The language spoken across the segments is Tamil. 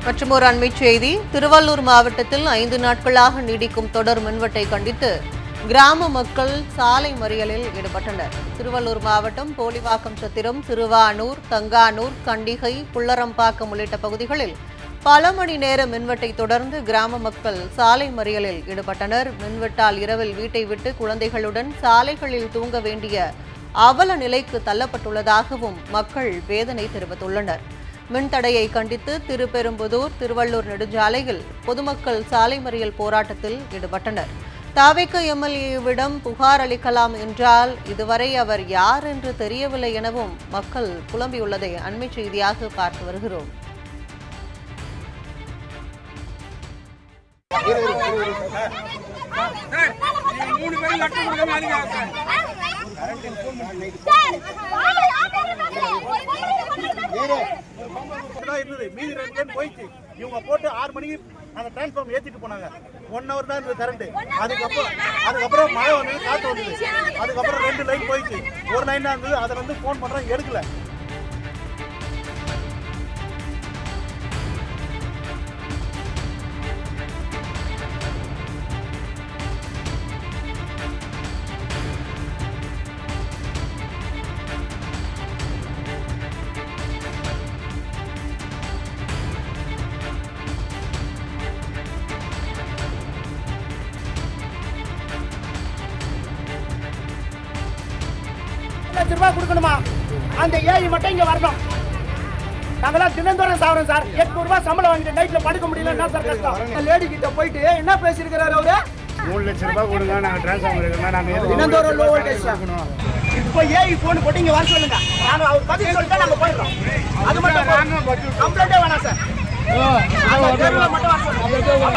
மற்றும் ஒரு அண்மைச் செய்தி, திருவள்ளூர் மாவட்டத்தில் 5 நாட்களாக நீடிக்கும் தொடர் மின்வெட்டை கண்டித்து கிராம மக்கள் சாலை மறியலில் ஈடுபட்டனர். திருவள்ளூர் மாவட்டம் போலிவாக்கம் சத்திரம், திருவானூர், தங்கானூர், கண்டிகை, புள்ளரம்பாக்கம் உள்ளிட்ட பகுதிகளில் பல மணி நேர மின்வெட்டை தொடர்ந்து கிராம மக்கள் சாலை மறியலில் ஈடுபட்டனர். மின்வெட்டால் இரவில் வீட்டை விட்டு குழந்தைகளுடன் சாலைகளில் தூங்க வேண்டிய அவல நிலைக்கு தள்ளப்பட்டுள்ளதாகவும் மக்கள் வேதனை தெரிவித்துள்ளனர். மின்தடையை கண்டித்து திருப்பெரும்புதூர், திருவள்ளூர் நெடுஞ்சாலையில் பொதுமக்கள் சாலை மறியல் போராட்டத்தில் ஈடுபட்டனர். தவிக எம்எல்ஏவிடம் புகார் அளிக்கலாம் என்றால் இதுவரை அவர் யார் என்று தெரியவில்லை எனவும் மக்கள் புலம்பியுள்ளதை அண்மை செய்தியாக பார்த்து வருகிறோம். இவங்க போட்டு 6 மணிக்கு அந்த டிரான்ஸ்ஃபார்மர் ஏத்திட்டு போனாங்க. 1 hour தான் இருந்தது கரண்ட். அதுக்கப்புறம் மழை வந்து காத்து வந்தது. அதுக்கப்புறம் 2 லைன் போயிடுச்சு. ஒரு லைன் தான் இருந்தது. அதை வந்து போன் பண்றாங்க, எடுக்கல. ரூபாய் கொடுக்கணுமா? அந்த ஏழு மட்டும் இங்க வரணும். நாங்களாம் தினந்தோறும் சாப்பிடுறோம் சார். 800 ரூபாய் சம்பளம் வாங்கிட்டு நைட்ல படுக்க முடியல. என்ன சார் கஷ்டம்? லேடி கிட்ட போயிட்டு என்ன பேசிருக்கிறாரு அவரு? 3 லட்சம் ரூபாய் கொடுங்க, நாங்க டிரான்ஸ்ஃபார்மர் எடுக்கணும், நாங்க தினந்தோறும் லோ வோல்டேஜ் ஆகணும். இப்போ ஏஐ போன் போட்டு இங்க வர சொல்லுங்க. நாங்க அவர் பதில் சொல்லிட்டா நாங்க போயிடுறோம். அது மட்டும் கம்ப்ளைண்டே வேணாம் சார். அந்த தேர்வுல மட்டும் வர சொல்லுங்க.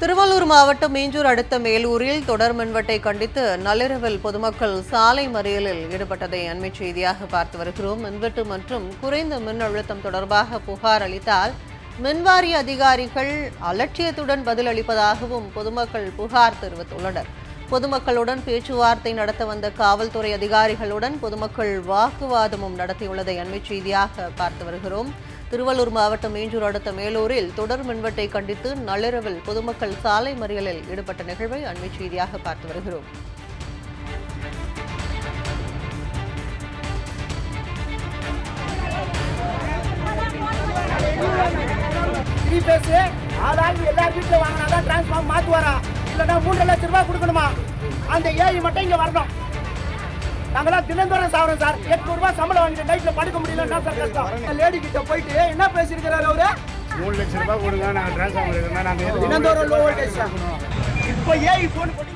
திருவள்ளூர் மாவட்டம் மீஞ்சூர் அடுத்த மேலூரில் தொடர் மின்வெட்டை கண்டித்து நள்ளிரவில் பொதுமக்கள் சாலை மறியலில் ஈடுபட்டதை அண்மை செய்தியாக பார்த்து வருகிறோம். மின்வெட்டு மற்றும் குறைந்த மின் அழுத்தம் தொடர்பாக புகார் அளித்தால் மின்வாரிய அதிகாரிகள் அலட்சியத்துடன் பதிலளிப்பதாகவும் பொதுமக்கள் புகார் தெரிவித்துள்ளனர். பொதுமக்களுடன் பேச்சுவார்த்தை நடத்த வந்த காவல்துறை அதிகாரிகளுடன் பொதுமக்கள் வாக்குவாதமும் நடத்தியுள்ளதை அண்மை செய்தியாக பார்த்து வருகிறோம். திருவள்ளூர் மாவட்டம் மீஞ்சூர் அடுத்த மேலூரில் தொடர் மின்வெட்டை கண்டித்து நள்ளிரவில் பொதுமக்கள் சாலை மறியலில் ஈடுபட்ட நிகழ்வை அண்மை செய்தியாக பார்த்து வருகிறோம். எல்லாரும் வீட்டுல வாங்கினாதான் டிரான்ஸ்ஃபார்மர் மாத்துவாரா? இல்லைன்னா 3 லட்சம் ரூபாய் கொடுக்கணுமா? அந்த ஏழு மட்டும் இங்க வரணும். நாங்களாம் தினந்தோறும் சாப்பிடுறோம் சார். 800 ரூபாய் சம்பளம் வாங்கிட்டு நைட்ல படுக்க முடியல. என்ன சார் கஷ்டம்? லேடி கிட்ட போயிட்டு என்ன பேசிருக்கிறாரு அவரு? 3 லட்சம் ரூபாய் கொடுங்க, நாங்க டிரான்ஸ்ஃபார்மர் எடுக்கணும், நாங்க தினந்தோறும் லோ வோல்டேஜ் ஆகணும். இப்போ ஏஐ போன் போட்டு